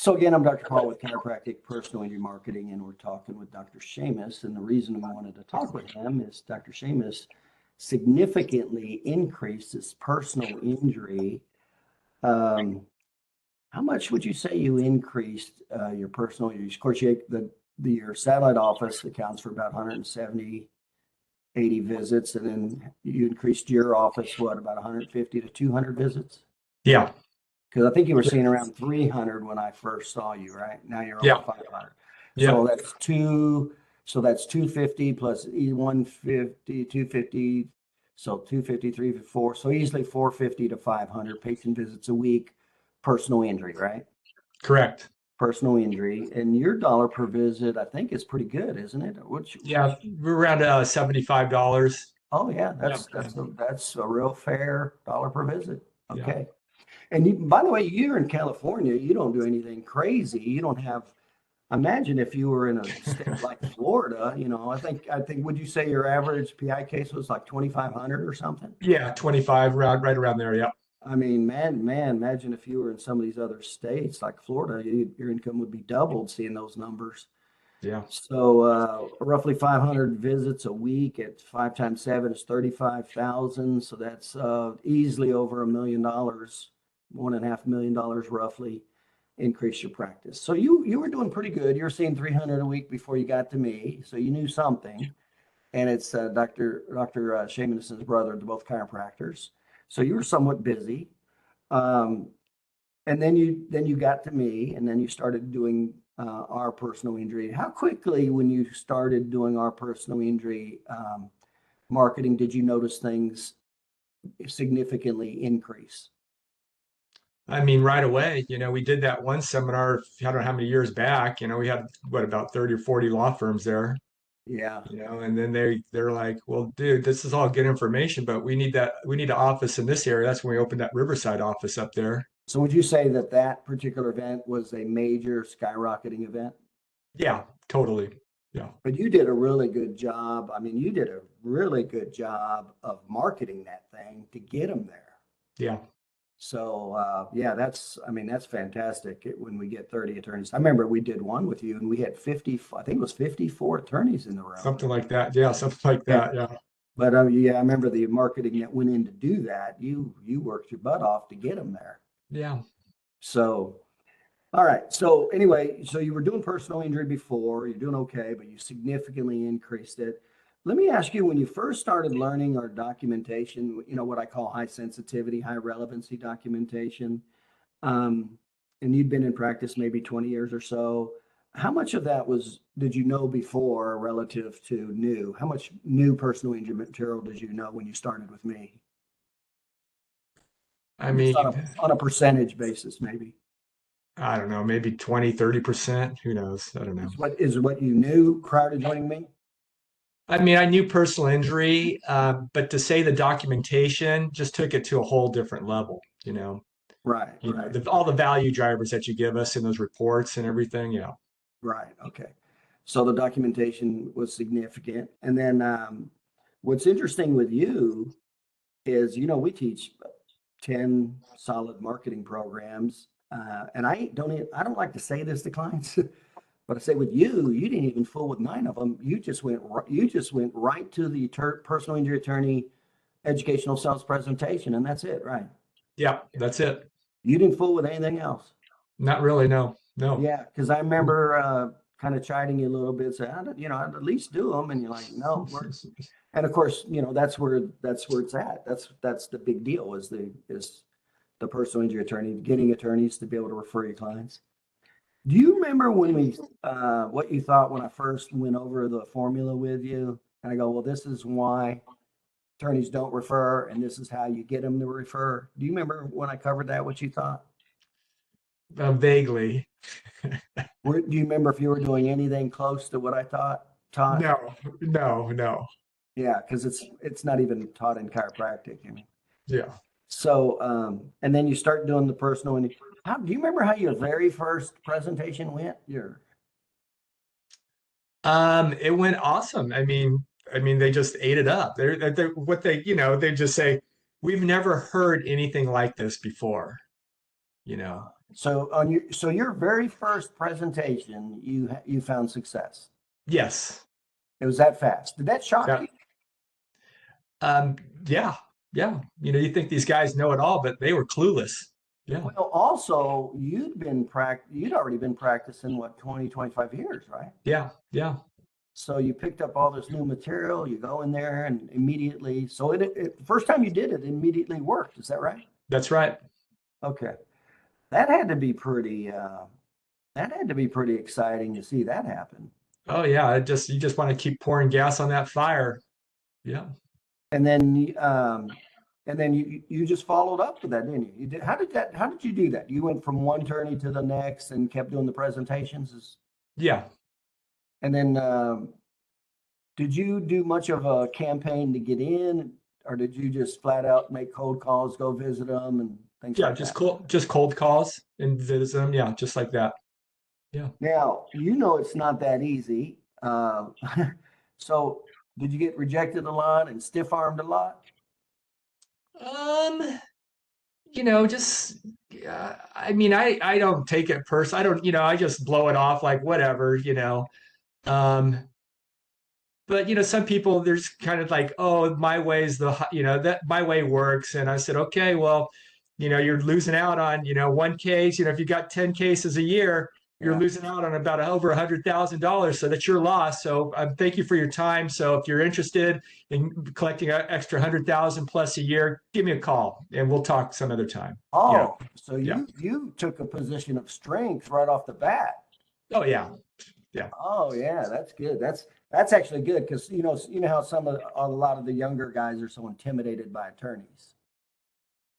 So again, I'm Dr. Paul with Chiropractic Personal Injury Marketing, and we're talking with Dr. Seamus. And the reason we wanted to talk with him is Dr. Seamus significantly increased his personal injury. Um, how much would you say you increased your personal injuries? Of course, your satellite office accounts for about 170, 80 visits, and then you increased your office, what, about 150 to 200 visits? Yeah. Because I think you were seeing around 300 when I first saw you, right? Now you're over Yeah. 500. So Yeah. that's two, so that's 250 plus 150, 250. So 250, 354. So easily 450 to 500 patient visits a week, personal injury, right? Correct. Personal injury. And your dollar per visit, I think is pretty good, isn't it? Yeah. We're around $75. Oh yeah, Yeah. that's a real fair dollar per visit. Yeah. Okay. And by the way, you're in California, you don't do anything crazy. You don't have, imagine if you were in a state like Florida, I think, would you say your average PI case was like 2,500 or something? Yeah. 25 right around there. Yeah. I mean, man, imagine if you were in some of these other states like Florida, your income would be doubled seeing those numbers. Yeah. So roughly 500 visits a week at 5 times 7 is 35,000. So that's easily over $1 million, $1.5 million roughly increase your practice. So you were doing pretty good. You were seeing 300 a week before you got to me. So you knew something. And it's Dr. Seamus's brother, they're both chiropractors. So you were somewhat busy. Um, and then you got to me, and then you started doing our personal injury. How quickly, when you started doing our personal injury marketing, did you notice things significantly increase? I mean, right away, we did that one seminar, I don't know how many years back, we had about 30 or 40 law firms there, Yeah. and then they're like, well, dude, this is all good information, but we need an office in this area. That's when we opened that Riverside office up there. So would you say that that particular event was a major skyrocketing event? Yeah, totally. Yeah. But you did a really good job. I mean, you did a really good job of marketing that thing to get them there. Yeah. So yeah, I mean, that's fantastic when we get 30 attorneys. I remember we did one with you and we had 50, I think it was 54 attorneys in the room. Something like that. Yeah, something like Yeah. that. Yeah. But yeah, I remember the marketing that went in to do that. You worked your butt off to get them there. Yeah. So, all right. So anyway, so you were doing personal injury before, you're doing okay, but you significantly increased it. Let me ask you, when you first started learning our documentation, what I call high sensitivity, high relevancy documentation, um, and you'd been in practice maybe 20 years or so, how much of that did you know before relative to new? How much new personal injury material did you know when you started with me? I Just mean, on a percentage basis, maybe. I don't know, maybe 20, 30%. Who knows? I don't know. Is what you knew prior to joining me? I mean, I knew personal injury, but to say the documentation just took it to a whole different level, Right, right, all the value drivers that you give us in those reports and everything. Yeah. right. Okay. So the documentation was significant. And then what's interesting with you is, we teach 10 solid marketing programs. And I don't like to say this to clients, but I say with you didn't even fool with 9 of them. You just went right to the personal injury attorney educational sales presentation, and that's it, right? Yeah, that's it. You didn't fool with anything else. Not really. No, no. Yeah, because I remember kind of chiding you a little bit, saying, I'd at least do them, and you're like, no, and of course, that's where it's at. That's the big deal is the personal injury attorney, getting attorneys to be able to refer your clients. Do you remember when what you thought when I first went over the formula with you? And I go, well, this is why attorneys don't refer, and this is how you get them to refer. Do you remember when I covered that, what you thought? Vaguely. Do you remember if you were doing anything close to what I taught? No, no, no. Yeah, because it's not even taught in chiropractic. Yeah. So, and then you start doing the personal. And how do you remember how your very first presentation went? It went awesome. I mean, they just ate it up. They just say, we've never heard anything like this before, So your very first presentation, you found success. Yes. It was that fast. Did that shock Yeah. you? Um, yeah. Yeah. You think these guys know it all, but they were clueless. Yeah. Well, also, you'd already been practicing what, 20, 25 years, right? Yeah. Yeah. So you picked up all this new material, you go in there and immediately, so the first time you did it immediately worked. Is that right? That's right. Okay. That had to be pretty exciting to see that happen. Oh yeah. You just want to keep pouring gas on that fire. Yeah. And then, you just followed up with that, didn't you? How did you do that? You went from one attorney to the next and kept doing the presentations? Yeah. And then, did you do much of a campaign to get in, or did you just flat out make cold calls, go visit them and things Yeah. like that? Just cold calls and visit them. Yeah. Just like that. Yeah. Now, it's not that easy. So did you get rejected a lot and stiff armed a lot? Um, just I mean, I don't take it personal. I don't, I just blow it off like whatever. Um, but some people there's kind of like, oh, my way's that my way works. And I said, okay, well, you're losing out on, one case. If you got 10 cases a year, you're Yeah. losing out on about over $100,000. So that's your loss. So thank you for your time. So if you're interested in collecting an extra 100,000 plus a year, give me a call and we'll talk some other time. Oh, so Yeah. you took a position of strength right off the bat. Oh yeah. Yeah. Oh yeah, that's good. That's actually good because how a lot of the younger guys are so intimidated by attorneys.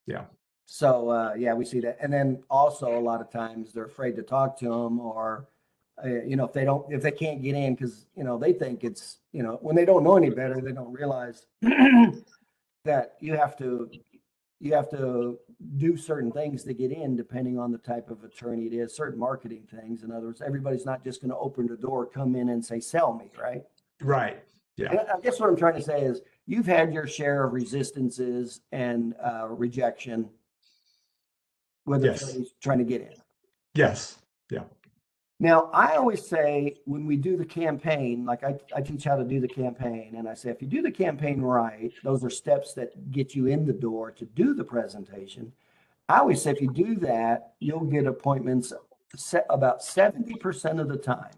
Yeah. So yeah, we see that, and then also a lot of times they're afraid to talk to them, or if they can't get in because they think it's when they don't know any better, they don't realize that you have to do certain things to get in depending on the type of attorney it is, certain marketing things. In other words, everybody's not just going to open the door, come in and say, sell me, right? Right. Yeah. And I guess what I'm trying to say is you've had your share of resistances and rejection with Yes. attorneys trying to get in. Yes. Yeah. Now, I always say when we do the campaign, like I teach how to do the campaign, and I say if you do the campaign right, those are steps that get you in the door to do the presentation. I always say if you do that, you'll get appointments about 70% of the time.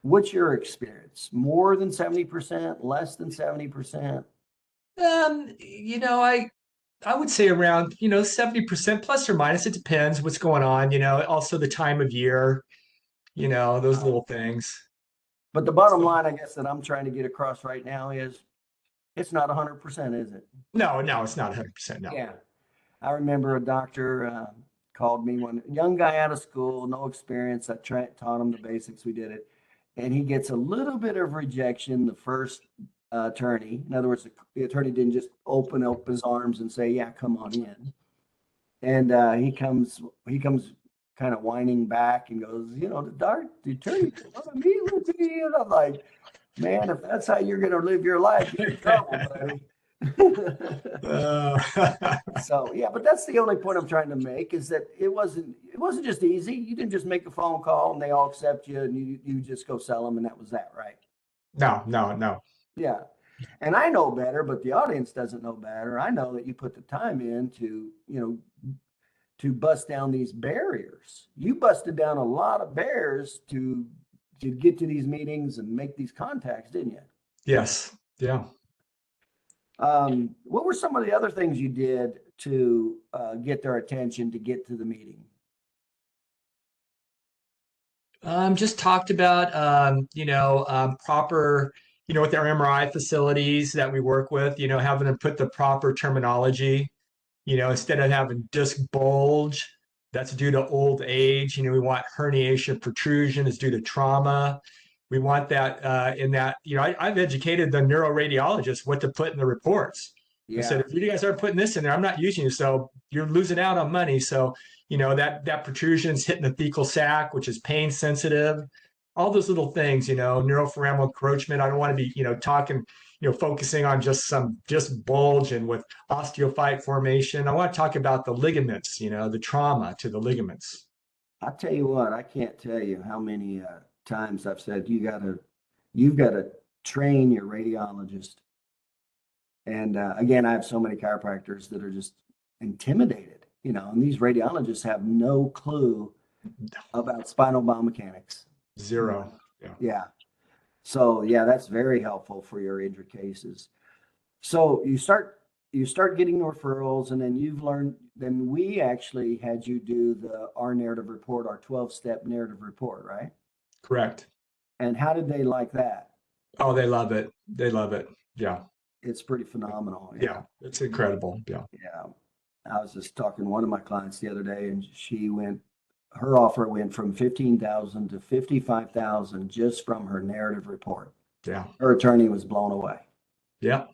What's your experience? More than 70%, less than 70%? I would say around, 70% plus or minus. It depends what's going on, also the time of year, those little things. But the bottom line, I guess, that I'm trying to get across right now is it's not 100%, is it? No, it's not 100%. No. Yeah. I remember a doctor called me, one young guy out of school, no experience. I taught him the basics. We did it. And he gets a little bit of rejection the first attorney. In other words, the attorney didn't just open up his arms and say, yeah, come on in. And he comes kind of whining back and goes, the attorney want to meet with me. And I'm like, man, if that's how you're going to live your life, you're in trouble, buddy. So yeah, but that's the only point I'm trying to make is that it wasn't just easy. You didn't just make a phone call and they all accept you and you just go sell them and that was that, right? No. Yeah. And I know better, but the audience doesn't know better. I know that you put the time in to bust down these barriers. You busted down a lot of barriers to get to these meetings and make these contacts, didn't you? Yes. Yeah. What were some of the other things you did to get their attention to get to the meeting? Just talked about, proper, with our MRI facilities that we work with, having them put the proper terminology, instead of having disc bulge, that's due to old age. We want herniation protrusion is due to trauma. We want that in that, I've educated the neuroradiologists what to put in the reports. I said, if you guys aren't putting this in there, I'm not using you. So you're losing out on money. So, that protrusion is hitting the thecal sac, which is pain sensitive. All those little things, neuroforaminal encroachment. I don't want to be, talking, focusing on just bulge and with osteophyte formation. I want to talk about the ligaments, the trauma to the ligaments. I tell you what, I can't tell you how many times I've said you've got to train your radiologist. And again, I have so many chiropractors that are just intimidated, and these radiologists have no clue about spinal biomechanics. Zero. Yeah. Yeah. So yeah, that's very helpful for your injured cases. So you start getting referrals, and then you've learned. Then we actually had you do our narrative report, our 12-step narrative report, right? Correct. And how did they like that? Oh, they love it. They love it. Yeah. It's pretty phenomenal. Yeah. It's incredible. Yeah. Yeah. I was just talking to one of my clients the other day, and her offer went from 15,000 to 55,000 just from her narrative report. Yeah. Her attorney was blown away. Yeah.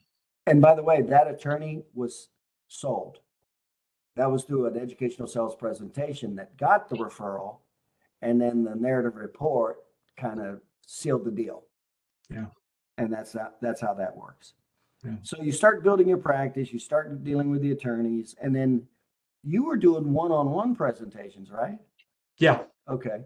And by the way, that attorney was sold. That was through an educational sales presentation that got the referral, and then the narrative report kind of sealed the deal. Yeah. And that's how that works. Yeah. So you start building your practice, you start dealing with the attorneys, and then you were doing one-on-one presentations, right? Yeah. Okay.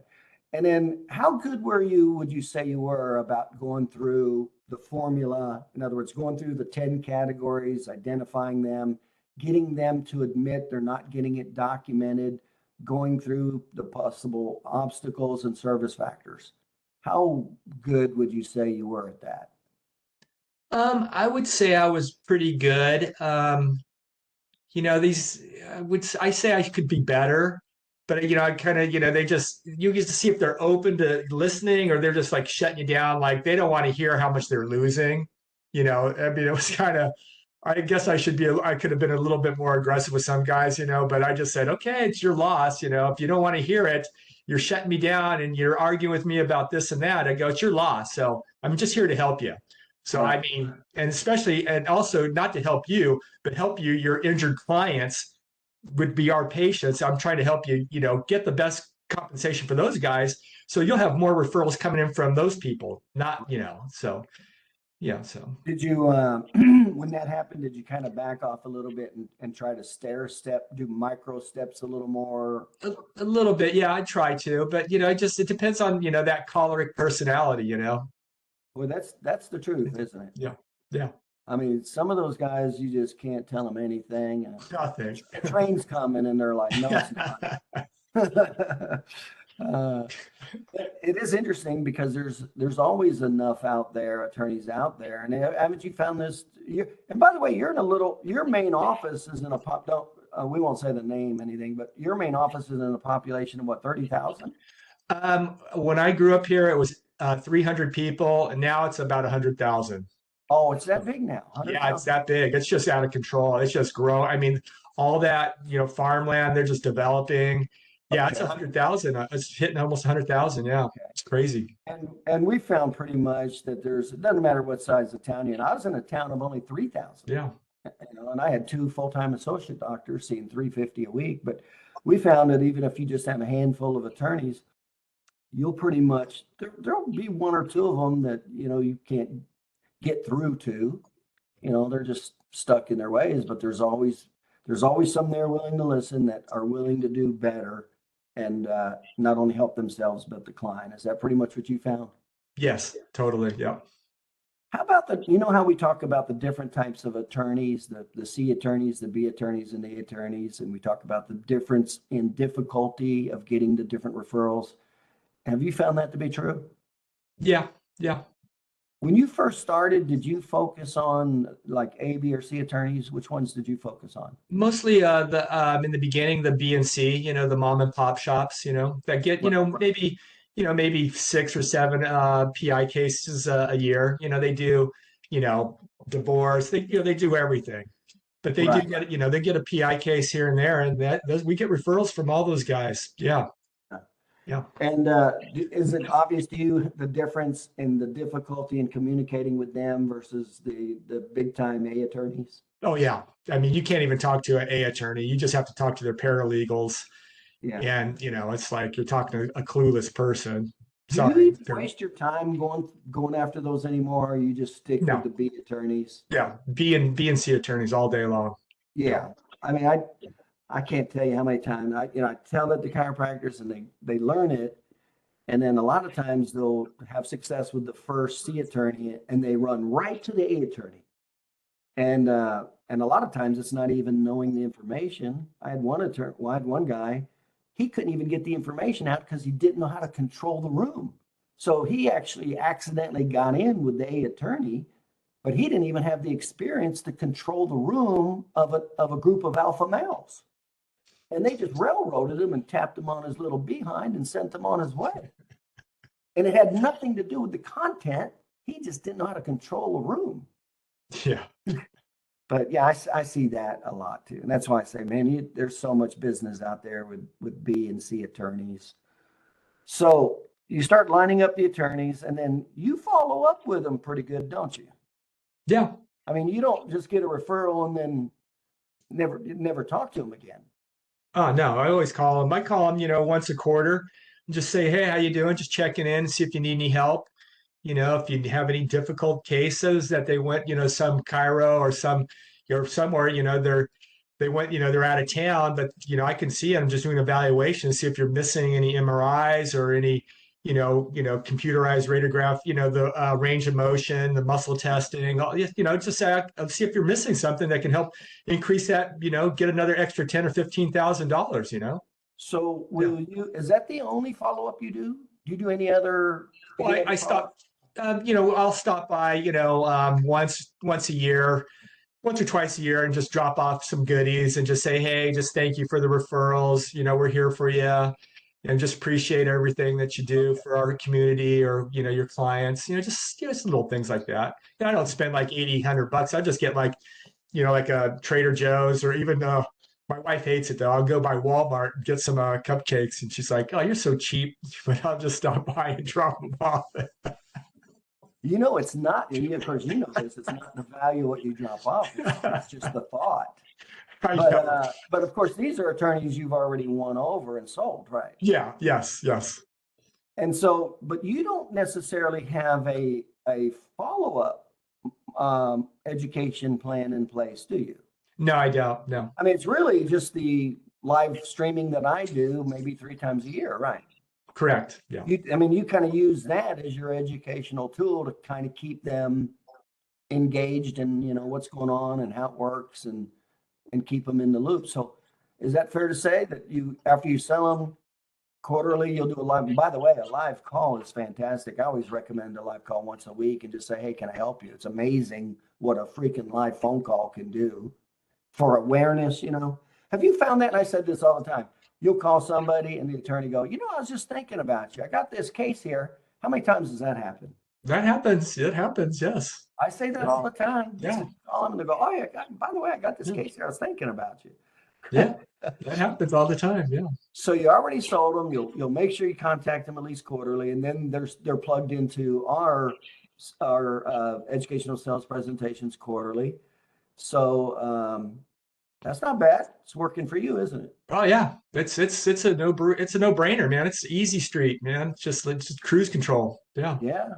And then how good would you say you were about going through the formula? In other words, going through the 10 categories, identifying them, getting them to admit they're not getting it documented, going through the possible obstacles and service factors. How good would you say you were at that? I would say I was pretty good. I say I could be better, but I kind of, you get to see if they're open to listening or they're just like shutting you down. Like they don't want to hear how much they're losing. I mean, it was kind of, I guess I could have been a little bit more aggressive with some guys, but I just said, okay, it's your loss. If you don't want to hear it, you're shutting me down and you're arguing with me about this and that. I go, it's your loss. So I'm just here to help you. So, I mean, and also not to help you, but help your injured clients would be our patients. I'm trying to help you, get the best compensation for those guys. So you'll have more referrals coming in from those people, not, so yeah. So Did you, when that happened, did you kind of back off a little bit and try to do micro steps a little more? a little bit. Yeah, I try to, but it depends on, that choleric personality. Well, that's the truth, isn't it? Yeah. Yeah. I mean, some of those guys, you just can't tell them anything. Nothing. The train's coming, and they're like, no, it's not. Uh, it is interesting because there's always enough attorneys out there. And haven't you found this? And by the way, your main office is in we won't say the name, anything, but your main office is in a population of what, 30,000? When I grew up here, it was 300 people, and now it's about 100,000. Oh, it's that big now. Yeah, it's that big. It's just out of control. It's just growing. I mean, all that, farmland, they're just developing. Yeah, it's 100,000. It's hitting almost 100,000. Yeah, it's crazy. And we found pretty much that it doesn't matter what size the town you're in. I was in a town of only 3,000. Yeah. And I had 2 full-time associate doctors seeing 350 a week. But we found that even if you just have a handful of attorneys, you'll pretty much, there'll be 1 or 2 of them that, you can't get through to, they're just stuck in their ways, but there's always some there willing to listen, that are willing to do better and not only help themselves, but the client. Is that pretty much what you found? Yes, totally. Yeah. How about how we talk about the different types of attorneys, the C attorneys, the B attorneys, and the A attorneys, and we talk about the difference in difficulty of getting the different referrals. Have you found that to be true? Yeah. Yeah. When you first started, did you focus on like A, B, or C attorneys? Which ones did you focus on? Mostly in the beginning, the B and C, the mom and pop shops, that get, maybe 6 or 7 PI cases a year. They do, divorce, they do everything. But they do get, they get a PI case here and there, and we get referrals from all those guys. Yeah. Yeah. And is it obvious to you the difference in the difficulty in communicating with them versus the big time A attorneys? Oh yeah. I mean, you can't even talk to an A attorney. You just have to talk to their paralegals. Yeah. And it's like you're talking to a clueless person. Sorry. Do you even waste your time going after those anymore, or you just stick with the B attorneys? Yeah, B and C attorneys all day long. Yeah. I mean, I can't tell you how many times I tell it to chiropractors and they learn it. And then a lot of times they'll have success with the first C attorney and they run right to the A attorney. And a lot of times it's not even knowing the information. I had one guy, he couldn't even get the information out because he didn't know how to control the room. So he actually accidentally got in with the A attorney, but he didn't even have the experience to control the room of a group of alpha males. And they just railroaded him and tapped him on his little behind and sent him on his way. And it had nothing to do with the content. He just didn't know how to control a room. Yeah. But yeah, I see that a lot too. And that's why I say, man, there's so much business out there with B and C attorneys. So you start lining up the attorneys and then you follow up with them pretty good, don't you? Yeah. I mean, you don't just get a referral and then never talk to them again. Oh, no, I always call them. I call them, once a quarter and just say, hey, how you doing? Just checking in, see if you need any help. If you have any difficult cases that they went, some Cairo or somewhere, they went, they're out of town, but I can see them just doing evaluation, see if you're missing any MRIs or any, computerized radiograph, the range of motion, the muscle testing, just see if you're missing something that can help increase that, get another extra 10 or $15,000, So Yeah. is that the only follow-up you do? Do you do any other? Well, I stop, I'll stop by, once a year, once or twice a year, and just drop off some goodies and just say, hey, just thank you for the referrals. We're here for you, and just appreciate everything that you do for our community or your clients. Just little things like that. And I don't spend like 80, $100. I just get like, like a Trader Joe's or even my wife hates it though. I'll go by Walmart and get some cupcakes, and she's like, "Oh, you're so cheap," but I'll just stop by and drop them off. It's not, and of course, this, it's not the value of what you drop off. It's just the thought. But of course, these are attorneys you've already won over and sold, right? Yeah. Yes. And so, but you don't necessarily have a follow-up education plan in place, do you? No, I don't. No. I mean, it's really just the live streaming that I do maybe 3 times a year, right? Correct. Yeah. You kind of use that as your educational tool to kind of keep them engaged in, what's going on and how it works and keep them in the loop. So is that fair to say that after you sell them quarterly, you'll do a live? And by the way, a live call is fantastic. I always recommend a live call once a week and just say, hey, can I help you? It's amazing what a freaking live phone call can do for awareness. Have you found that? And I said this all the time. You'll call somebody and the attorney go, I was just thinking about you. I got this case here. How many times does that happen? That happens. It happens. Yes. I say that all the time. Yeah. Call them and they go, oh, yeah, by the way, I got this case here. I was thinking about you. Yeah. That happens all the time. Yeah. So you already sold them. You'll make sure you contact them at least quarterly, and then they're plugged into our educational sales presentations quarterly. So that's not bad. It's working for you, isn't it? Oh yeah. It's a no-brainer, man. It's easy street, man. It's just cruise control. Yeah. Yeah.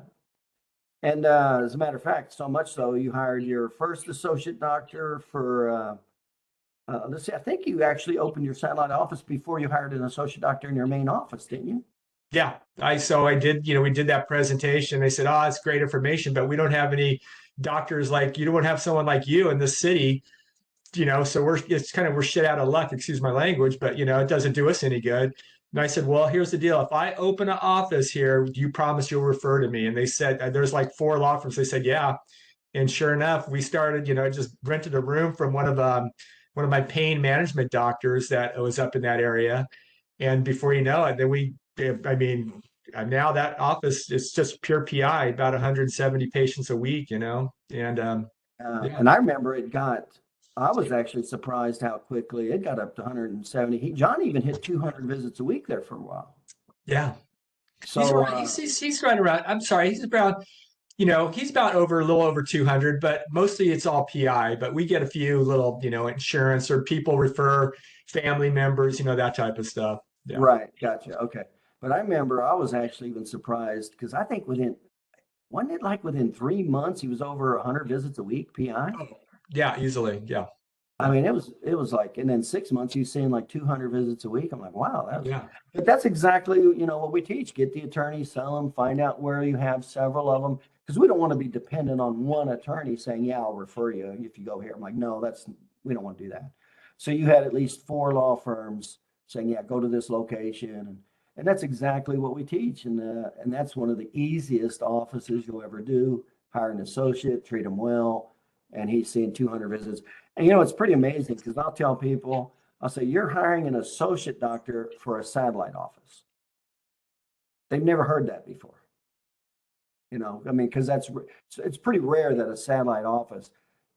And as a matter of fact, so much so you hired your first associate doctor for let's see, I think you actually opened your satellite office before you hired an associate doctor in your main office, didn't you? Yeah. I did, we did that presentation. They said, oh, it's great information, but we don't have any doctors you don't have someone like you in the city, so we're shit out of luck, excuse my language, but it doesn't do us any good. And I said, well, here's the deal. If I open an office here, do you promise you'll refer to me? And they said, there's like 4 law firms. They said, yeah. And sure enough, we started, just rented a room from one of my pain management doctors that was up in that area. And before you know it, now that office is just pure PI, about 170 patients a week, and and I remember I was actually surprised how quickly it got up to 170. John even hit 200 visits a week there for a while. Yeah. So he's right around, I'm sorry, he's around, he's about a little over 200, but mostly it's all PI, but we get a few little, insurance or people refer family members, that type of stuff. Yeah. Right. Gotcha. Okay. But I remember I was actually even surprised because I think within 3 months, he was over 100 visits a week, PI? Yeah, easily. Yeah. I Yeah. mean, it was like, and then 6 months, you seeing like 200 visits a week. I'm like, wow, Oh, yeah. but that's exactly, what we teach. Get the attorney, sell them, find out where you have several of them. Because we don't want to be dependent on one attorney saying, yeah, I'll refer you if you go here. I'm like, no, we don't want to do that. So you had at least four law firms saying, yeah, go to this location. And that's exactly what we teach. And that's one of the easiest offices you'll ever do. Hire an associate, treat them well. And he's seeing 200 visits. And it's pretty amazing because I'll tell people, I'll say, you're hiring an associate doctor for a satellite office. They've never heard that before. I mean, because it's pretty rare that a satellite office,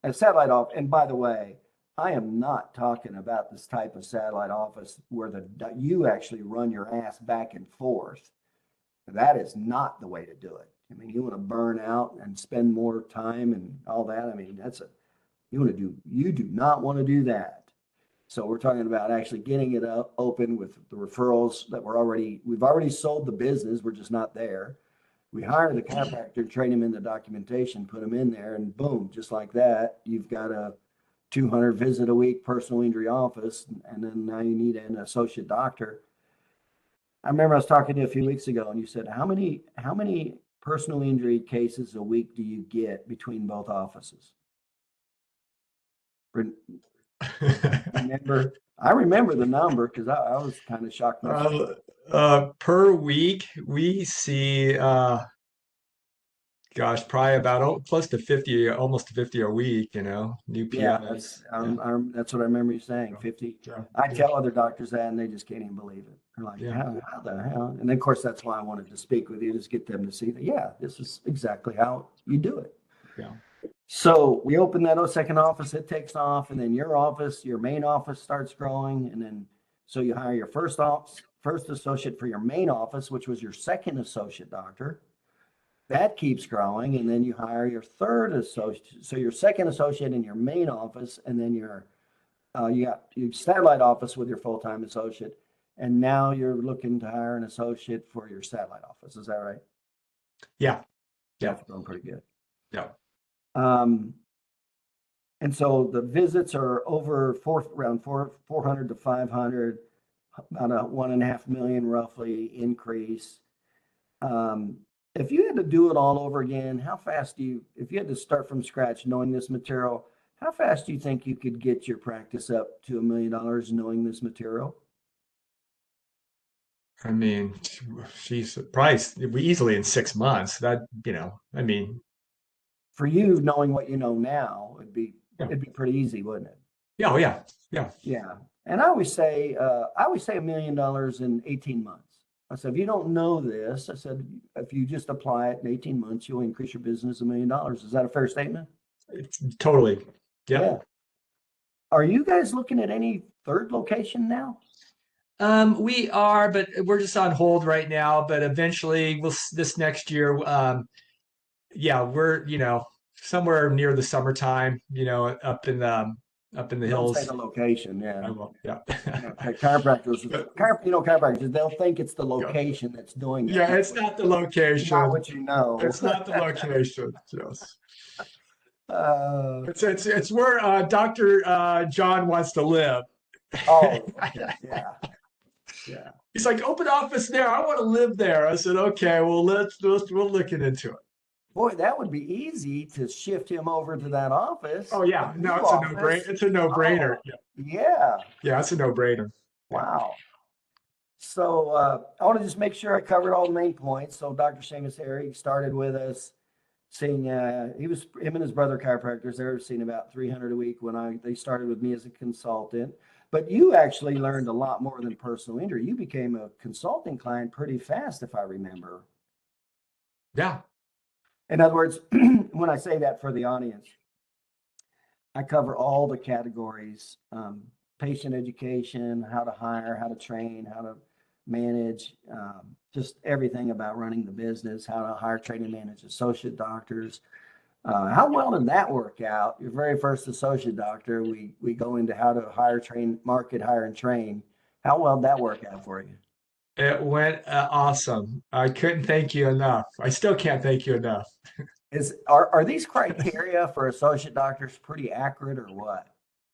and by the way, I am not talking about this type of satellite office where you actually run your ass back and forth. That is not the way to do it. I mean, you want to burn out and spend more time and all that. I mean, you do not want to do that. So we're talking about actually getting it up open with the referrals that we've already sold the business. We're just not there. We hire the chiropractor, train him in the documentation, put him in there, and boom, just like that, you've got a 200 visit a week personal injury office, and then now you need an associate doctor. I remember I was talking to you a few weeks ago, and you said, how many personal injury cases a week do you get between both offices? Remember? I remember the number because I was kind of shocked myself. Per week, we see, gosh, probably about close to 50, almost 50 a week, new Yeah, PIs. Yeah. that's what I remember you saying. Yeah. 50. Yeah. I Yeah. tell other doctors that, and they just can't even believe it. They're like, Yeah. how the hell? And then, of course, that's why I wanted to speak with you, just get them to see that, yeah, this is exactly how you do it. Yeah. So we open that second office, it takes off, and then your main office starts growing, and then so you hire your first associate for your main office, which was your second associate doctor. That keeps growing, and then you hire your third associate. So your second associate in your main office, and then you got your satellite office with your full-time associate, and now you're looking to hire an associate for your satellite office. Is that right? Yeah. Yeah. That's going pretty good. Yeah. Um, and so the visits are around 400 to 500, about a 1.5 million roughly increase. Um, if you had to do it all over again, if you had to start from scratch knowing this material, how fast do you think you could get your practice up to $1 million knowing this material? I mean, she's probably easily in 6 months. I mean, For you, knowing what you know now, yeah. it'd be pretty easy, wouldn't it? Yeah. Oh, yeah. Yeah. Yeah. And I always say $1 million in 18 months. I said, if you don't know this, I said, if you just apply it in 18 months, you'll increase your business $1 million. Is that a fair statement? It's totally. Yeah. Yeah. Are you guys looking at any third location now? We are, but we're just on hold right now. But eventually, this next year. Yeah, we're somewhere near the summertime. Up in the Don't say hills. the location. I Yeah. will. Yeah. Chiropractors, they'll think it's the Yeah. location that's doing it. Yeah, it's not the Not location. what you know. It's not the location. Yes. Uh, It's where Dr. John wants to live. oh, okay. Yeah. Yeah. He's like, open office there. I want to live there. I said, okay, well, we'll look into it. Boy, that would be easy to shift him over to that office. Oh yeah, The no, new it's a no-brainer. office. It's a no-brainer. Oh, Yeah, yeah. yeah, it's a no-brainer. Yeah. Wow. So I want to just make sure I covered all the main points. So Dr. Seamus Harry started with us seeing him and his brother chiropractors. They were seeing about 300 a week when they started with me as a consultant. But you actually learned a lot more than personal injury. You became a consulting client pretty fast, if I remember. Yeah. In other words, when I say that for the audience, I cover all the categories, patient education, how to hire, how to train, how to manage, just everything about running the business, how to hire, train, and manage associate doctors. How well did that work out? Your very first associate doctor, we go into how to hire, train, market, hire, and train. How well did that work out for you? It went awesome. I couldn't thank you enough. I still can't thank you enough. Are these criteria for associate doctors pretty accurate or what?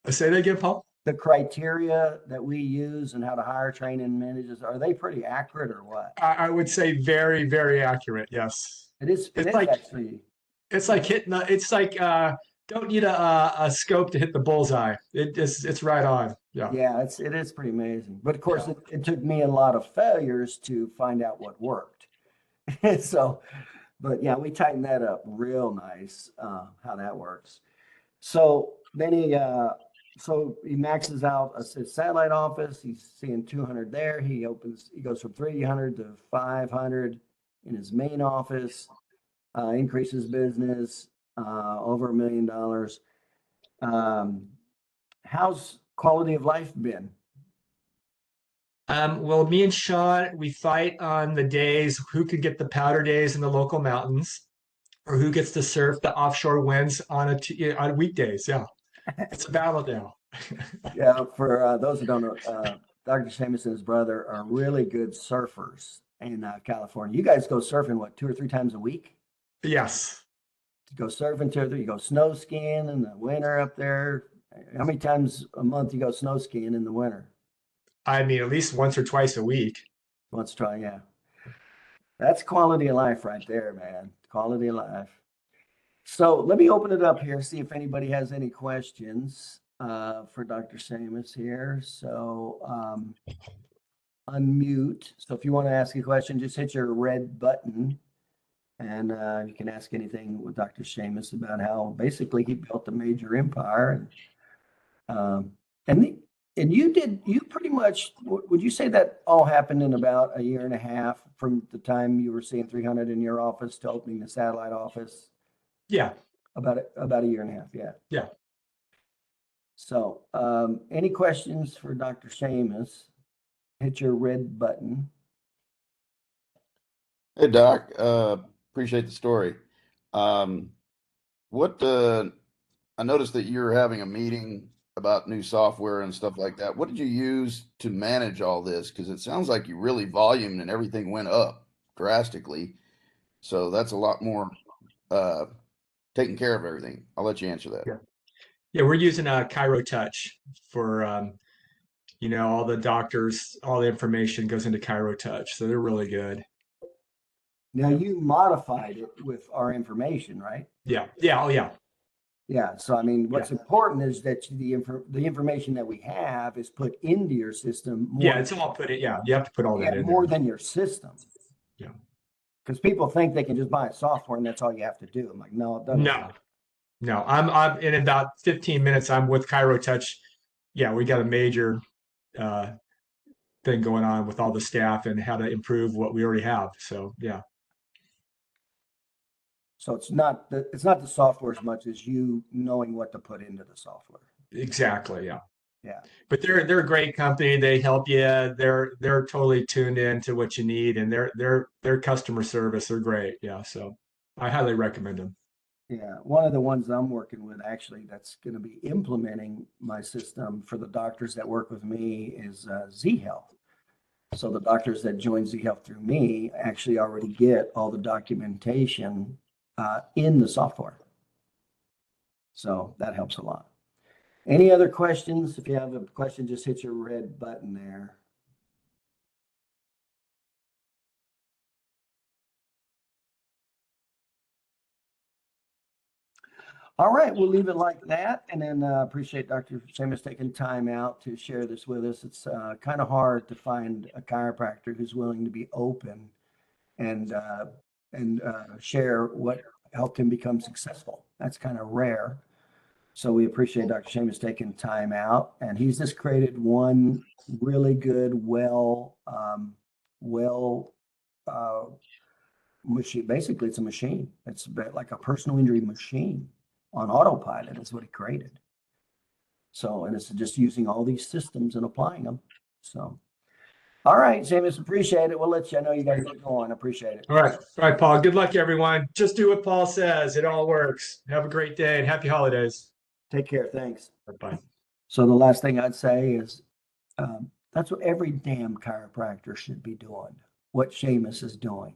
Say that again, Paul. The criteria that we use and how to hire, train, and manage, are they pretty accurate or what? I would say very, very accurate. Yes. It It's is like actually. it's like hitting. It's like don't need a scope to hit the bullseye. It's right on. Yeah. Yeah, it is pretty amazing. But of course, Yeah. it took me a lot of failures to find out what worked. So, but yeah, we tightened that up real nice, how that works. So then he maxes out his satellite office. He's seeing 200 there. He goes from 300 to 500 in his main office, increases business, over $1 million. How's quality of life been? Well, me and Sean, we fight on the days who could get the powder days in the local mountains, or who gets to surf the offshore winds on weekdays. Yeah, it's a battle now. Yeah, for those who don't know, Dr. Seamus and his brother are really good surfers in California. You guys go surfing, what, 2 or 3 times a week? Yes. To go surfing you go snow skiing in the winter up there. How many times a month you go snow skiing in the winter? I mean, at least once or twice a week. Let's try, yeah. That's quality of life right there, man. Quality of life. So let me open it up here, see if anybody has any questions for Dr. Seamus here. So unmute. So if you want to ask a question, just hit your red button and you can ask anything with Dr. Seamus about how basically he built a major empire. And you pretty much, would you say that all happened in about a year and a half from the time you were seeing 300 in your office to opening the satellite office? Yeah. About a year and a half, yeah. Yeah. So any questions for Dr. Seamus? Hit your red button. Hey, Doc. Appreciate the story. What I noticed that you're having a meeting about new software and stuff like that. What did you use to manage all this? Because it sounds like you really volumed and everything went up drastically. So that's a lot more taking care of everything. I'll let you answer that. Yeah. Yeah, we're using a Chiropractic for all the doctors, all the information goes into Chiropractic, so they're really good. Now you modified it with our information, right? Yeah. Yeah. Oh, yeah. Yeah. So I mean, what's important is that the information that we have is put into your system. Yeah, it's all put it. Yeah, you have to put all that in more there. than your system. Yeah. Because people think they can just buy a software and that's all you have to do. I'm like, no, it doesn't. No. I'm in about 15 minutes. I'm with Chiropractic. Yeah, we got a major thing going on with all the staff and how to improve what we already have. So yeah. So it's not the software as much as you knowing what to put into the software. Exactly. Yeah. Yeah. But they're a great company. They help you. They're totally tuned in to what you need, and their customer service. They're great. Yeah. So I highly recommend them. Yeah. One of the ones I'm working with actually that's going to be implementing my system for the doctors that work with me is Z Health. So the doctors that join Z Health through me actually already get all the documentation in the software. So that helps a lot. Any other questions? If you have a question, just hit your red button there. All right, we'll leave it like that. And then appreciate Dr. Seamus taking time out to share this with us. It's kind of hard to find a chiropractor who's willing to be open and share what helped him become successful. That's kind of rare. So we appreciate Dr. Seamus taking time out. And he's just created one really good, machine. Basically, it's a machine. It's like a personal injury machine on autopilot is what he created. So, and it's just using all these systems and applying them. So, all right, Seamus, appreciate it. We'll let you. I know you got to get going. Appreciate it. All right, Paul. Good luck, everyone. Just do what Paul says. It all works. Have a great day and happy holidays. Take care. Thanks. Bye. So the last thing I'd say is that's what every damn chiropractor should be doing. What Seamus is doing.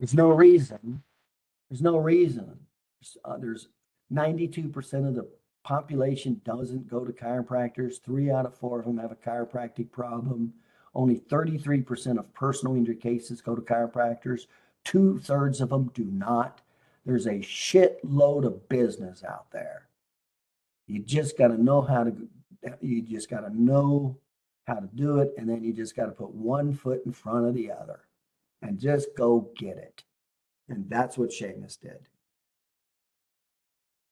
There's no reason. There's 92% of the population doesn't go to chiropractors. 3 out of 4 of them have a chiropractic problem. Only 33% of personal injury cases go to chiropractors. 2/3 of them do not. There's a shitload of business out there. You just got to know how to, you just got to know how to do it. And then you just got to put one foot in front of the other and just go get it. And that's what Seamus did.